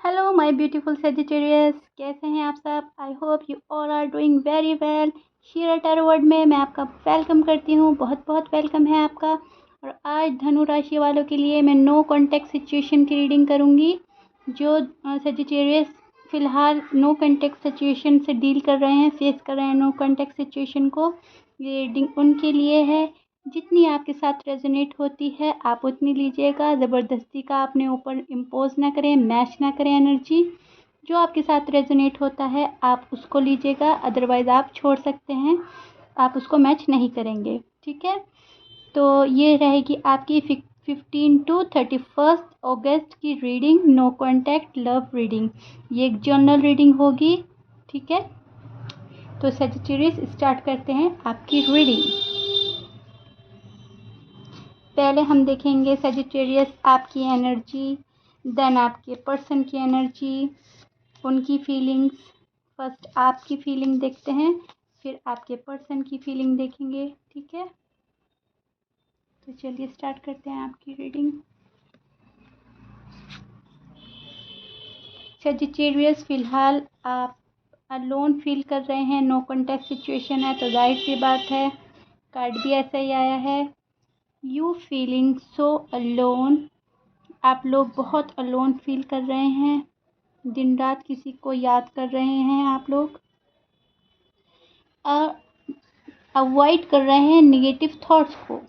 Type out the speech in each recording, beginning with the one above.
Hello my beautiful Sagittarius, कैसे हैं आप सब। I hope you all are doing very well. शीरा टैरो वर्ड में मैं आपका वेलकम करती हूँ, बहुत बहुत वेलकम है आपका। और आज धनु राशि वालों के लिए मैं नो कॉन्टेक्ट सिचुएशन की रीडिंग करूँगी। जो सेजिटेरियस फ़िलहाल नो कॉन्टेक्ट सिचुएशन से डील कर रहे हैं, फेस कर रहे हैं नो कॉन्टेक्ट सिचुएशन को, ये रीडिंग उनके लिए है। जितनी आपके साथ रेजोनेट होती है आप उतनी लीजिएगा, ज़बरदस्ती का अपने ऊपर इम्पोज ना करें, मैच ना करें एनर्जी। जो आपके साथ रेजोनेट होता है आप उसको लीजिएगा, अदरवाइज़ आप छोड़ सकते हैं, आप उसको मैच नहीं करेंगे। ठीक है, तो ये रहेगी आपकी 15 टू 31 अगस्त की reading, no contact love reading. ये एक जर्नल रीडिंग होगी। ठीक है, तो सेजिटेरियस स्टार्ट करते हैं आपकी रीडिंग। पहले हम देखेंगे सेजिटेरियस आपकी एनर्जी, देन आपके पर्सन की एनर्जी, उनकी फीलिंग्स। फर्स्ट आपकी फीलिंग देखते हैं, फिर आपके पर्सन की फीलिंग देखेंगे। ठीक है, तो चलिए स्टार्ट करते हैं आपकी रीडिंग। सेजिटेरियस फ़िलहाल आप अलोन फील कर रहे हैं, नो कॉन्टैक्ट सिचुएशन है तो जाहिर सी बात है कार्ड भी ऐसा ही आया है। यू फीलिंग सो अलोन, आप लोग बहुत अलोन फील कर रहे हैं, दिन रात किसी को याद कर रहे हैं आप लोग, अवॉइड कर रहे हैं निगेटिव थॉट्स को।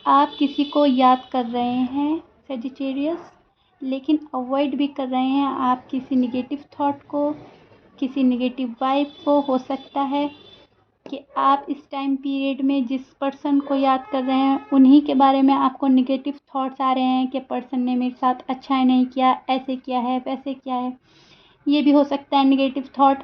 आप किसी को याद कर रहे हैं सेजिटेरियस, लेकिन अवॉइड भी कर रहे हैं आप किसी निगेटिव थॉट को, किसी निगेटिव वाइब को। हो सकता है कि आप इस टाइम पीरियड में जिस पर्सन को याद कर रहे हैं उन्हीं के बारे में आपको निगेटिव थॉट्स आ रहे हैं कि पर्सन ने मेरे साथ अच्छा नहीं किया, ऐसे किया है, वैसे किया है। ये भी हो सकता है निगेटिव थॉट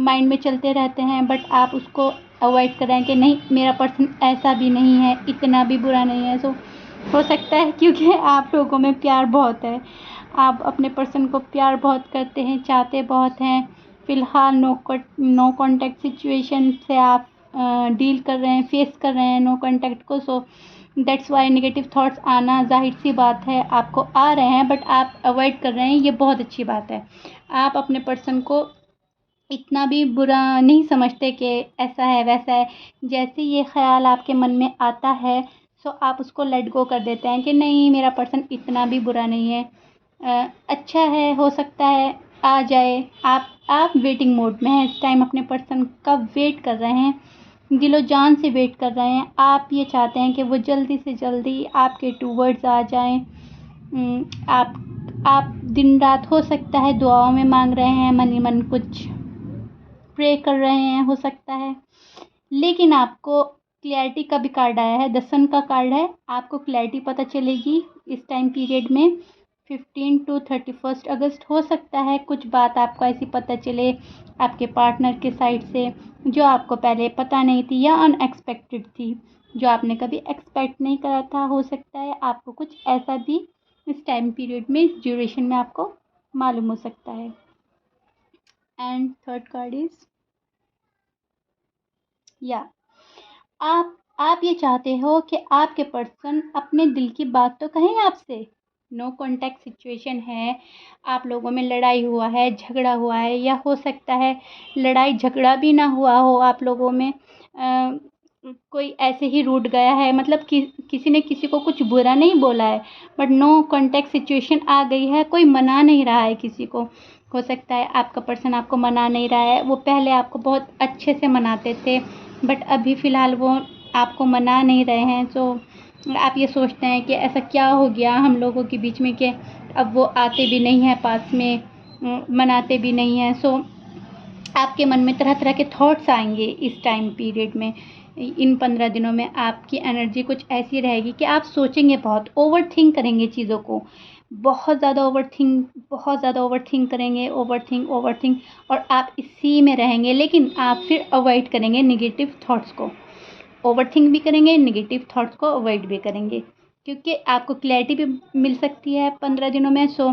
माइंड में चलते रहते हैं, बट आप उसको अवॉइड कर रहे हैं कि नहीं मेरा पर्सन ऐसा भी नहीं है, इतना भी बुरा नहीं है। सो हो सकता है क्योंकि आप लोगों में प्यार बहुत है, आप अपने पर्सन को प्यार बहुत करते हैं, चाहते बहुत हैं। फ़िलहाल नो कॉन्टैक्ट सिचुएशन से आप डील कर रहे हैं, फेस कर रहे हैं नो कॉन्टैक्ट को। So that's why negative thoughts आना जाहिर सी बात है, आपको आ रहे हैं बट आप अवॉइड कर रहे हैं, ये बहुत अच्छी बात है। आप अपने पर्सन को इतना भी बुरा नहीं समझते कि ऐसा है वैसा है। जैसे ये ख़्याल आपके मन में आता है सो आप उसको लेट गो कर देते हैं कि नहीं मेरा पर्सन इतना भी बुरा नहीं है, अच्छा है, हो सकता है आ जाए। आप वेटिंग मोड में हैं इस टाइम, अपने पर्सन का वेट कर रहे हैं, दिलो जान से वेट कर रहे हैं। आप ये चाहते हैं कि वो जल्दी से जल्दी आपके टूवर्ड्स आ जाएं। आप दिन रात हो सकता है दुआओं में मांग रहे हैं, मन ही मन कुछ प्रे कर रहे हैं, हो सकता है। लेकिन आपको क्लैरिटी का भी कार्ड आया है, द सन का कार्ड है। आपको क्लैरिटी पता चलेगी इस टाइम पीरियड में 15 टू 31 अगस्त। हो सकता है कुछ बात आपको ऐसी पता चले आपके पार्टनर के साइड से जो आपको पहले पता नहीं थी या अनएक्सपेक्टेड थी, जो आपने कभी एक्सपेक्ट नहीं करा था। हो सकता है आपको कुछ ऐसा भी इस टाइम पीरियड में, इस ड्यूरेशन में आपको मालूम हो सकता है। एंड थर्ड कार्ड इज या आप ये चाहते हो कि आपके पर्सन अपने दिल की बात तो कहें आपसे। नो कॉन्टैक्ट सिचुएशन है, आप लोगों में लड़ाई हुआ है, झगड़ा हुआ है, या हो सकता है लड़ाई झगड़ा भी ना हुआ हो आप लोगों में, कोई ऐसे ही रूठ गया है, मतलब किसी ने किसी को कुछ बुरा नहीं बोला है बट नो कॉन्टैक्ट सिचुएशन आ गई है, कोई मना नहीं रहा है किसी को। हो सकता है आपका पर्सन आपको मना नहीं रहा है, वो पहले आपको बहुत अच्छे से मनाते थे बट अभी फ़िलहाल वो आपको मना नहीं रहे हैं। सो आप ये सोचते हैं कि ऐसा क्या हो गया हम लोगों के बीच में कि अब वो आते भी नहीं हैं पास में, मनाते भी नहीं हैं। सो आपके मन में तरह तरह के थॉट्स आएंगे इस टाइम पीरियड में। इन 15 दिनों में आपकी एनर्जी कुछ ऐसी रहेगी कि आप सोचेंगे बहुत, ओवर थिंक करेंगे चीज़ों को, बहुत ज़्यादा ओवर थिंक करेंगे, ओवर थिंक, और आप इसी में रहेंगे। लेकिन आप फिर अवॉइड करेंगे निगेटिव थॉट्स को, ओवर थिंक भी करेंगे, निगेटिव थॉट्स को अवॉइड भी करेंगे, क्योंकि आपको क्लैरिटी भी मिल सकती है 15 दिनों में। सो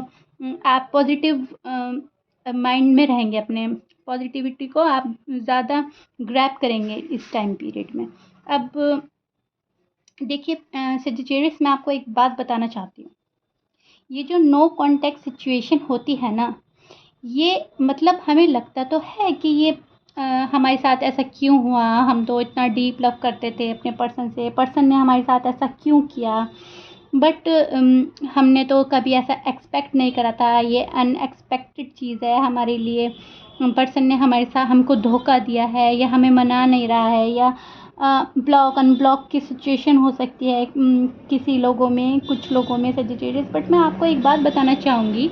आप पॉजिटिव माइंड में रहेंगे, अपने पॉजिटिविटी को आप ज़्यादा ग्रैब करेंगे इस टाइम पीरियड में। अब देखिए सेजिटेरियस, मैं आपको एक बात बताना चाहती हूँ। ये जो नो कॉन्टैक्ट सिचुएशन होती है ना, ये मतलब हमें लगता तो है कि ये हमारे साथ ऐसा क्यों हुआ, हम तो इतना डीप लव करते थे अपने पर्सन से, पर्सन ने हमारे साथ ऐसा क्यों किया। बट हमने तो कभी ऐसा एक्सपेक्ट नहीं करा था, ये अनएक्सपेक्टेड चीज़ है हमारे लिए। पर्सन ने हमारे साथ हमको धोखा दिया है, या हमें मना नहीं रहा है, या ब्लॉक अनब्लॉक की सिचुएशन हो सकती है किसी लोगों में, कुछ लोगों में सजिटेरियस। बट मैं आपको एक बात बताना चाहूँगी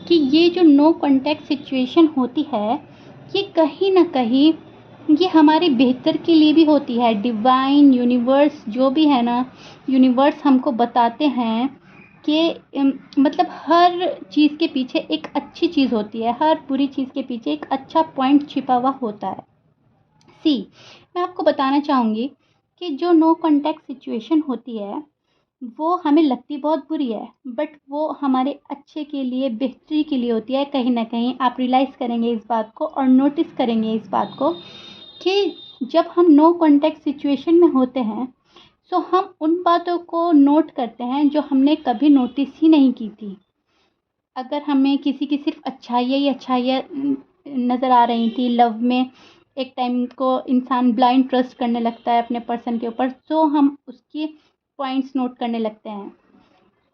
कि ये जो नो कॉन्टैक्ट सिचुएशन होती है, ये कहीं ना कहीं ये हमारे बेहतर के लिए भी होती है। डिवाइन यूनिवर्स जो भी है ना, यूनिवर्स हमको बताते हैं कि मतलब हर चीज़ के पीछे एक अच्छी चीज़ होती है, हर बुरी चीज़ के पीछे एक अच्छा पॉइंट छिपा हुआ होता है। सी, मैं आपको बताना चाहूँगी कि जो नो कॉन्टैक्ट सिचुएशन होती है, वो हमें लगती बहुत बुरी है, बट वो हमारे अच्छे के लिए, बेहतरी के लिए होती है। कहीं न कहीं आप रियलाइज़ करेंगे इस बात को और नोटिस करेंगे इस बात को कि जब हम नो कॉन्टैक्ट सिचुएशन में होते हैं, तो हम उन बातों को नोट करते हैं जो हमने कभी नोटिस ही नहीं की थी। अगर हमें किसी की सिर्फ़ अच्छाइयाँ ही अच्छाइयाँ नज़र आ रही थी लव में, एक टाइम को इंसान ब्लाइंड ट्रस्ट करने लगता है अपने पर्सन के ऊपर, तो हम उसकी पॉइंट्स नोट करने लगते हैं।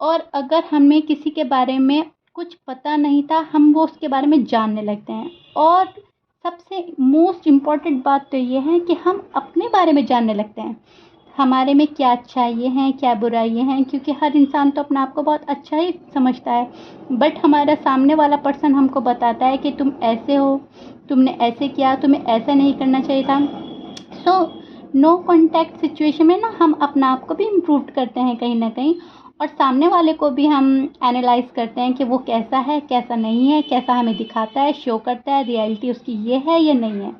और अगर हमें किसी के बारे में कुछ पता नहीं था, हम वो उसके बारे में जानने लगते हैं। और सबसे मोस्ट इम्पॉर्टेंट बात तो ये है कि हम अपने बारे में जानने लगते हैं, हमारे में क्या अच्छाइयाँ हैं, क्या बुराइयाँ हैं, क्योंकि हर इंसान तो अपने आप को बहुत अच्छा ही समझता है। बट हमारा सामने वाला पर्सन हमको बताता है कि तुम ऐसे हो, तुमने ऐसे किया, तुम्हें ऐसा नहीं करना चाहिए था। सो नो कॉन्टैक्ट सिचुएशन में ना हम अपना आप को भी इम्प्रूव करते हैं कहीं ना कहीं, और सामने वाले को भी हम एनालाइज करते हैं कि वो कैसा है, कैसा नहीं है, कैसा हमें दिखाता है, शो करता है, रियलिटी उसकी ये है या नहीं है।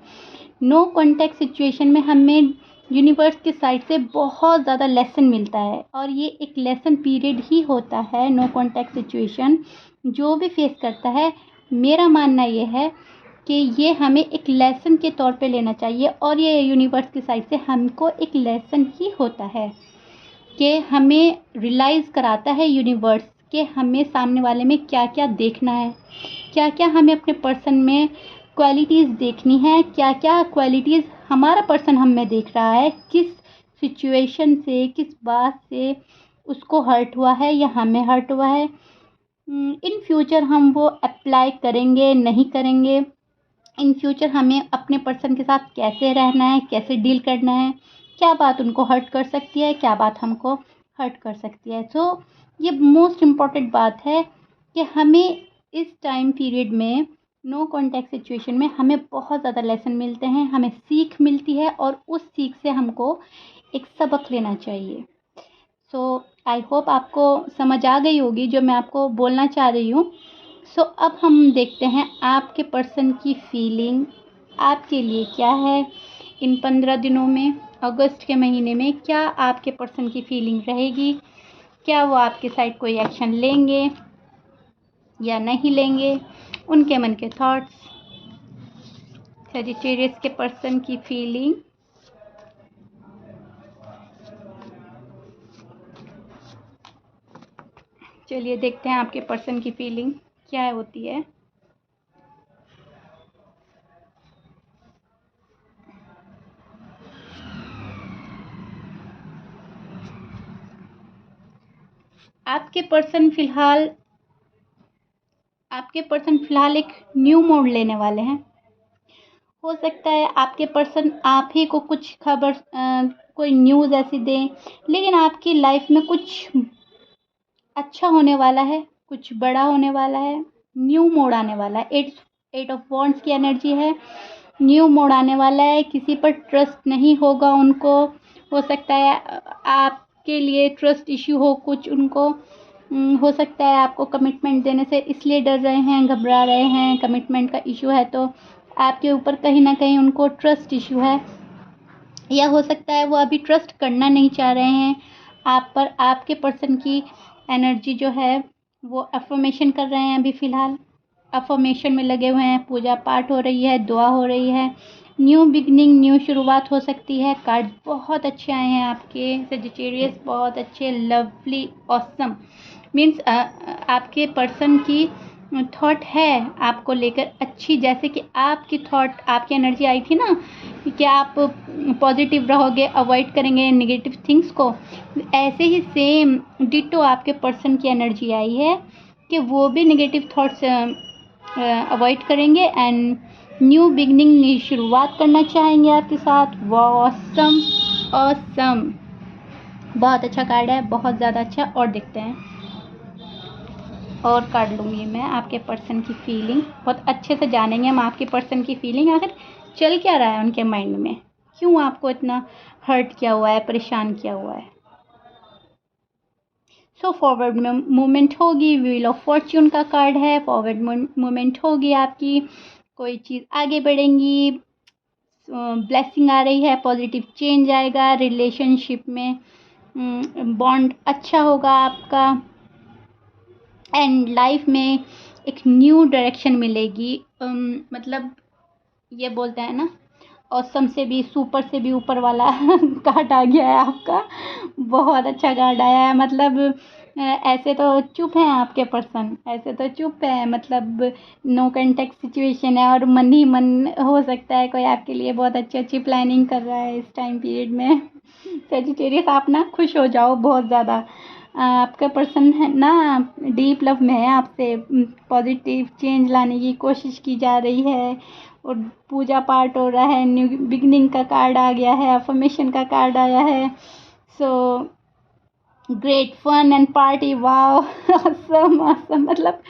नो कॉन्टैक्ट सिचुएशन में हमें यूनिवर्स के साइड से बहुत ज़्यादा लेसन मिलता है, और ये एक लेसन पीरियड ही होता है। नो कॉन्टैक्ट सिचुएशन जो भी फेस करता है, मेरा मानना ये है कि ये हमें एक लेसन के तौर पे लेना चाहिए, और ये यूनिवर्स की साइड से हमको एक लेसन ही होता है कि हमें रियलाइज़ कराता है यूनिवर्स कि हमें सामने वाले में क्या क्या देखना है, क्या क्या हमें अपने पर्सन में क्वालिटीज़ देखनी है, क्या क्या क्वालिटीज़ हमारा पर्सन हम में देख रहा है, किस सिचुएशन से, किस बात से उसको हर्ट हुआ है या हमें हर्ट हुआ है। इन फ्यूचर हम वो अप्लाई करेंगे नहीं करेंगे, इन फ्यूचर हमें अपने पर्सन के साथ कैसे रहना है, कैसे डील करना है, क्या बात उनको हर्ट कर सकती है, क्या बात हमको हर्ट कर सकती है। सो ये मोस्ट इम्पॉर्टेंट बात है कि हमें इस टाइम पीरियड में नो कॉन्टैक्ट सिचुएशन में हमें बहुत ज़्यादा लेसन मिलते हैं, हमें सीख मिलती है, और उस सीख से हमको एक सबक लेना चाहिए। सो आई होप आपको समझ आ गई होगी जो मैं आपको बोलना चाह रही हूँ। सो अब हम देखते हैं आपके पर्सन की फीलिंग आपके लिए क्या है इन 15 दिनों में। अगस्त के महीने में क्या आपके पर्सन की फीलिंग रहेगी, क्या वो आपके साइड कोई एक्शन लेंगे या नहीं लेंगे, उनके मन के थॉट्स, सजिटेरियस के पर्सन की फीलिंग। चलिए देखते हैं आपके पर्सन की फीलिंग क्या होती है। आपके पर्सन फिलहाल एक न्यू मोड लेने वाले हैं। हो सकता है आपके पर्सन आप ही को कुछ खबर कोई न्यूज़ ऐसी दें, लेकिन आपकी लाइफ में कुछ अच्छा होने वाला है, कुछ बड़ा होने वाला है, न्यू मोड आने वाला है। एट ऑफ वॉन्ड्स की एनर्जी है, न्यू मोड आने वाला है। किसी पर ट्रस्ट नहीं होगा उनको, हो सकता है आपके लिए ट्रस्ट इश्यू हो कुछ उनको। हो सकता है आपको कमिटमेंट देने से इसलिए डर रहे हैं, घबरा रहे हैं, कमिटमेंट का इश्यू है तो आपके ऊपर कहीं ना कहीं उनको ट्रस्ट इश्यू है, या हो सकता है वो अभी ट्रस्ट करना नहीं चाह रहे हैं आप पर। आपके पर्सन की एनर्जी जो है वो अफर्मेशन कर रहे हैं, अभी फ़िलहाल अफर्मेशन में लगे हुए हैं, पूजा पाठ हो रही है, दुआ हो रही है, न्यू बिगनिंग, न्यू शुरुआत हो सकती है। कार्ड बहुत अच्छे आए हैं आपके सजिटेरियस, बहुत अच्छे, लवली, ऑसम। मीन्स आपके पर्सन की थॉट है आपको लेकर अच्छी, जैसे कि आपकी थॉट, आपकी एनर्जी आई थी ना कि आप पॉजिटिव रहोगे, अवॉइड करेंगे नेगेटिव थिंग्स को, ऐसे ही सेम डिटो आपके पर्सन की एनर्जी आई है कि वो भी नेगेटिव थॉट्स अवॉइड करेंगे एंड न्यू बिगनिंग, नई शुरुआत करना चाहेंगे आपके साथ। ऑसम, ऑसम, बहुत अच्छा कार्ड है, बहुत ज़्यादा अच्छा। और देखते हैं, और कार्ड लूँगी मैं। आपके पर्सन की फीलिंग बहुत अच्छे से जानेंगे हम, आपके पर्सन की फीलिंग, आखिर चल क्या रहा है उनके माइंड में, क्यों आपको इतना हर्ट किया हुआ है, परेशान किया हुआ है। सो फॉरवर्ड में मूवमेंट होगी, व्हील ऑफ फॉर्च्यून का कार्ड है, फॉरवर्ड मूवमेंट होगी आपकी, कोई चीज़ आगे बढ़ेंगी, ब्लेसिंग आ रही है, पॉजिटिव चेंज आएगा, रिलेशनशिप में बॉन्ड अच्छा होगा आपका, एंड लाइफ में एक न्यू डायरेक्शन मिलेगी। मतलब ये बोलते हैं ना, ऑसम से भी, सुपर से भी ऊपर वाला कार्ड आ गया है आपका, बहुत अच्छा कार्ड आया है। मतलब ऐसे तो चुप हैं आपके पर्सन, ऐसे तो चुप है, मतलब नो कांटेक्ट सिचुएशन है, और मन ही मन हो सकता है कोई आपके लिए बहुत अच्छी अच्छी प्लानिंग कर रहा है इस टाइम पीरियड में। सेजिटेरियस, आप ना खुश हो जाओ बहुत ज़्यादा, आपका पर्सन है ना डीप लव में है आपसे, पॉजिटिव चेंज लाने की कोशिश की जा रही है, और पूजा पाठ हो रहा है, न्यू बिगनिंग का कार्ड आ गया है, अफर्मेशन का कार्ड आया है। So great fun and party, wow, awesome awesome, मतलब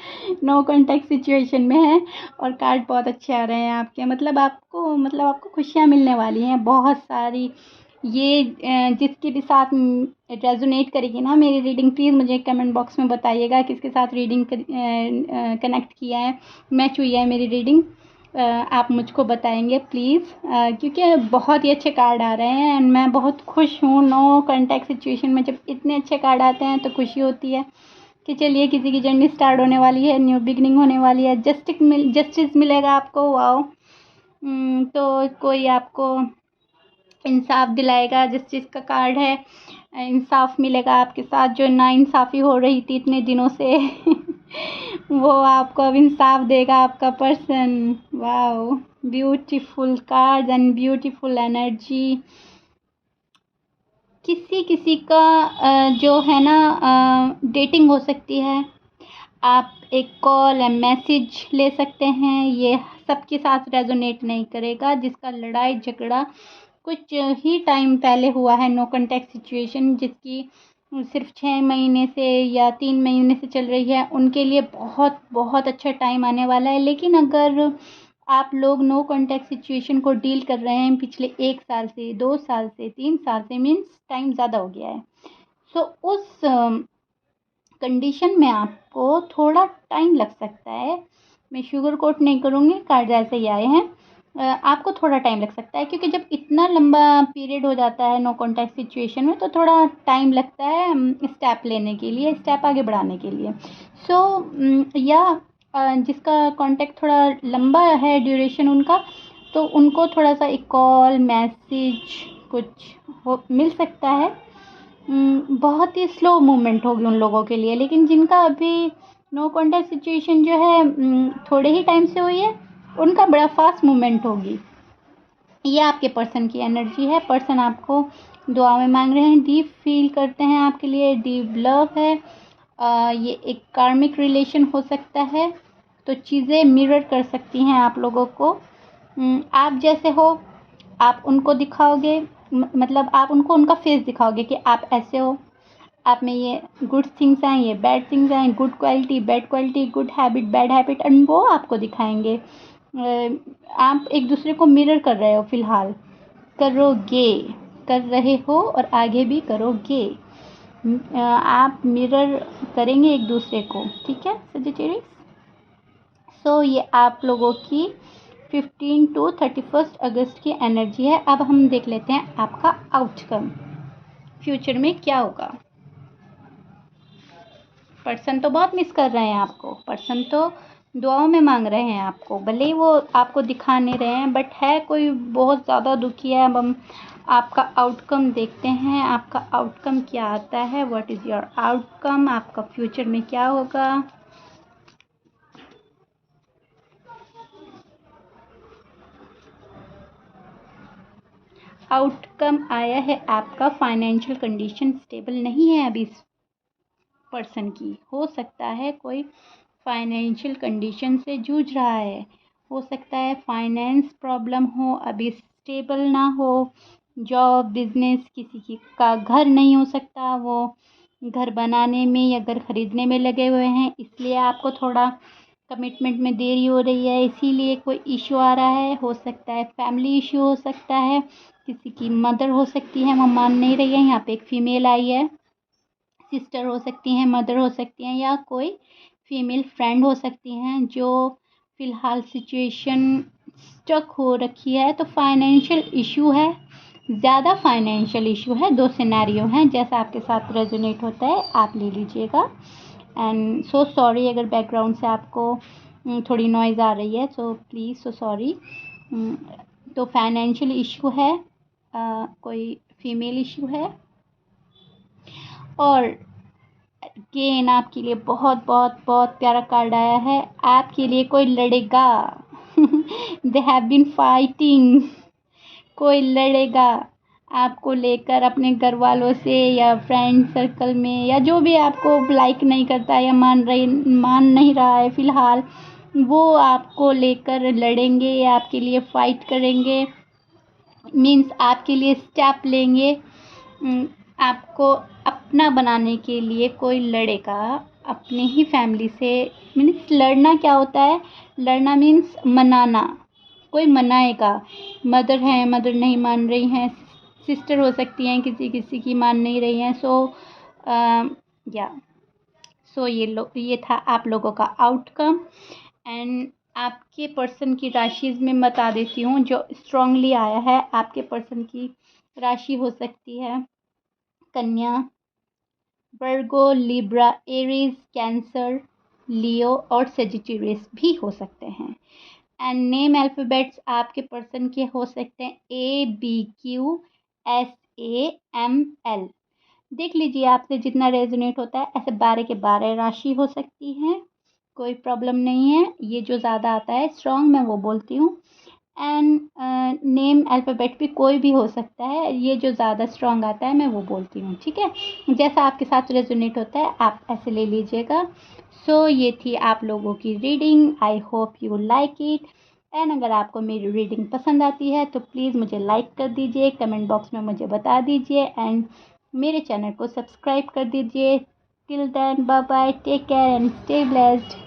नो कांटेक्ट सिचुएशन में है, और कार्ड बहुत अच्छे आ रहे हैं आपके, मतलब आपको खुशियाँ मिलने वाली हैं बहुत सारी। ये जिसके भी साथ रेजोनेट करेगी ना मेरी रीडिंग, प्लीज़ मुझे कमेंट बॉक्स में बताइएगा किसके साथ रीडिंग कनेक्ट किया है, मैच हुई है मेरी रीडिंग, आप मुझको बताएंगे प्लीज़, क्योंकि बहुत ही अच्छे कार्ड आ रहे हैं एंड मैं बहुत खुश हूँ। नो कांटेक्ट सिचुएशन में जब इतने अच्छे कार्ड आते हैं तो खुशी होती है कि चलिए किसी की जर्नी स्टार्ट होने वाली है, न्यू बिगनिंग होने वाली है, जस्टिस मिलेगा आपको, वाओ। तो कोई आपको इंसाफ दिलाएगा, जस्टिस का कार्ड है, इंसाफ मिलेगा आपके साथ, जो नाइंसाफ़ी हो रही थी इतने दिनों से वो आपको अब इंसाफ देगा आपका person. Wow, beautiful card and beautiful energy. किसी का जो है ना डेटिंग हो सकती है, आप एक कॉल या मैसेज ले सकते हैं, ये सबके साथ रेजोनेट नहीं करेगा। जिसका लड़ाई झगड़ा कुछ ही टाइम पहले हुआ है, नो कांटेक्ट सिचुएशन जिसकी सिर्फ 6 महीने से या 3 महीने से चल रही है, उनके लिए बहुत बहुत अच्छा टाइम आने वाला है। लेकिन अगर आप लोग नो कांटेक्ट सिचुएशन को डील कर रहे हैं पिछले 1 साल से, 2 साल से, 3 साल से, मीन्स टाइम ज़्यादा हो गया है, सो उस कंडीशन में आपको थोड़ा टाइम लग सकता है। मैं शुगर कोट नहीं करूँगी, कार्ड ऐसे ही आए हैं, आपको थोड़ा टाइम लग सकता है, क्योंकि जब इतना लंबा पीरियड हो जाता है नो कांटेक्ट सिचुएशन में तो थोड़ा टाइम लगता है स्टेप लेने के लिए, स्टेप आगे बढ़ाने के लिए। सो या जिसका कांटेक्ट थोड़ा लंबा है ड्यूरेशन उनका, तो उनको थोड़ा सा एक कॉल मैसेज कुछ मिल सकता है। बहुत ही स्लो मूवमेंट होगी उन लोगों के लिए, लेकिन जिनका अभी नो कांटेक्ट सिचुएशन जो है थोड़े ही टाइम से हुई है, उनका बड़ा फास्ट मूवमेंट होगी। ये आपके पर्सन की एनर्जी है, पर्सन आपको दुआ में मांग रहे हैं, डीप फील करते हैं आपके लिए, डीप लव है। ये एक कार्मिक रिलेशन हो सकता है, तो चीज़ें मिरर कर सकती हैं आप लोगों को। आप जैसे हो आप उनको दिखाओगे, मतलब आप उनको उनका फेस दिखाओगे कि आप ऐसे हो, आप में ये गुड थिंग्स हैं, ये बैड थिंग्स हैं, good quality, bad quality, good habit, bad habit, and वो आपको दिखाएंगे। आप एक दूसरे को मिरर कर रहे हो, फ़िलहाल करोगे, कर रहे हो और आगे भी करोगे। आप मिरर करेंगे एक दूसरे को, ठीक है सजिटेरियस। सो ये आप लोगों की 15 to 31 अगस्त की एनर्जी है। अब हम देख लेते हैं आपका आउटकम, फ्यूचर में क्या होगा। पर्सन तो बहुत मिस कर रहे हैं आपको, पर्सन तो दुआओं में मांग रहे हैं आपको, भले ही वो आपको दिखा नहीं रहे हैं, बट है कोई बहुत ज़्यादा दुखी है। अब हम आपका आउटकम देखते हैं, आपका आउटकम क्या आता है। व्हाट इज़ योर आउटकम, आपका फ्यूचर में क्या होगा। आउटकम आया है आपका फाइनेंशियल कंडीशन स्टेबल नहीं है अभी इस पर्सन की। हो सकता है कोई फाइनेंशियल कंडीशन से जूझ रहा है, हो सकता है फाइनेंस प्रॉब्लम हो, अभी स्टेबल ना हो। जॉब, बिजनेस, किसी की का घर नहीं हो सकता, वो घर बनाने में या घर खरीदने में लगे हुए हैं, इसलिए आपको थोड़ा कमिटमेंट में देरी हो रही है, इसीलिए कोई इशू आ रहा है। हो सकता है फैमिली इशू हो सकता है, किसी की मदर हो सकती है, वो मान नहीं रही है। यहाँ पे एक फीमेल आई है, सिस्टर हो सकती हैं, मदर हो सकती हैं, या कोई फीमेल फ्रेंड हो सकती हैं जो फ़िलहाल सिचुएशन स्टक हो रखी है। तो फाइनेंशियल इशू है, ज़्यादा फाइनेंशियल इशू है। दो सिनेरियो हैं, जैसा आपके साथ रेजोनेट होता है आप ले लीजिएगा। एंड सो सॉरी अगर बैकग्राउंड से आपको थोड़ी नॉइज़ आ रही है, सो प्लीज़ सो सॉरी। तो फाइनेंशियल इशू है, कोई फीमेल इशू है। और अगेन आपके लिए बहुत बहुत बहुत प्यारा कार्ड आया है, आपके लिए कोई लड़ेगा। दे हैव बीन फाइटिंग, कोई लड़ेगा आपको लेकर, अपने घर वालों से या फ्रेंड सर्कल में, या जो भी आपको लाइक नहीं करता या मान नहीं रहा है फ़िलहाल, वो आपको लेकर लड़ेंगे, आपके लिए फ़ाइट करेंगे। मीन्स आपके लिए स्टेप लेंगे। आपको अपना बनाने के लिए कोई लड़ेगा अपनी ही फैमिली से। मीन्स लड़ना क्या होता है, लड़ना मीन्स मनाना, कोई मनाएगा। मदर हैं, मदर नहीं मान रही हैं, सिस्टर हो सकती हैं, किसी किसी की मान नहीं रही हैं। ये था आप लोगों का आउटकम। एंड आपके पर्सन की राशि मैं बता देती हूँ जो स्ट्रांगली आया है। आपके पर्सन की राशि हो सकती है कन्या, वर्गो, लिब्रा, एरीज, कैंसर, लियो और सेजिटेरियस भी हो सकते हैं। एंड नेम अल्फ़ाबेट्स आपके पर्सन के हो सकते हैं ABQSAML। देख लीजिए आपसे जितना रेजोनेट होता है, ऐसे 12 के 12 राशि हो सकती है, कोई प्रॉब्लम नहीं है। ये जो ज़्यादा आता है स्ट्रॉन्ग मैं वो बोलती हूँ। एंड नेम अल्फ़ाबेट भी कोई भी हो सकता है, ये जो ज़्यादा स्ट्रॉन्ग आता है मैं वो बोलती हूँ, ठीक है। जैसा आपके साथ रेजोनेट होता है आप ऐसे ले लीजिएगा। सो ये थी आप लोगों की reading. I hope you like it. And अगर आपको मेरी रीडिंग पसंद आती है तो प्लीज़ मुझे लाइक कर दीजिए, कमेंट बॉक्स में मुझे बता दीजिए, एंड मेरे चैनल को सब्सक्राइब कर दीजिए। Till then bye bye, take care and stay blessed.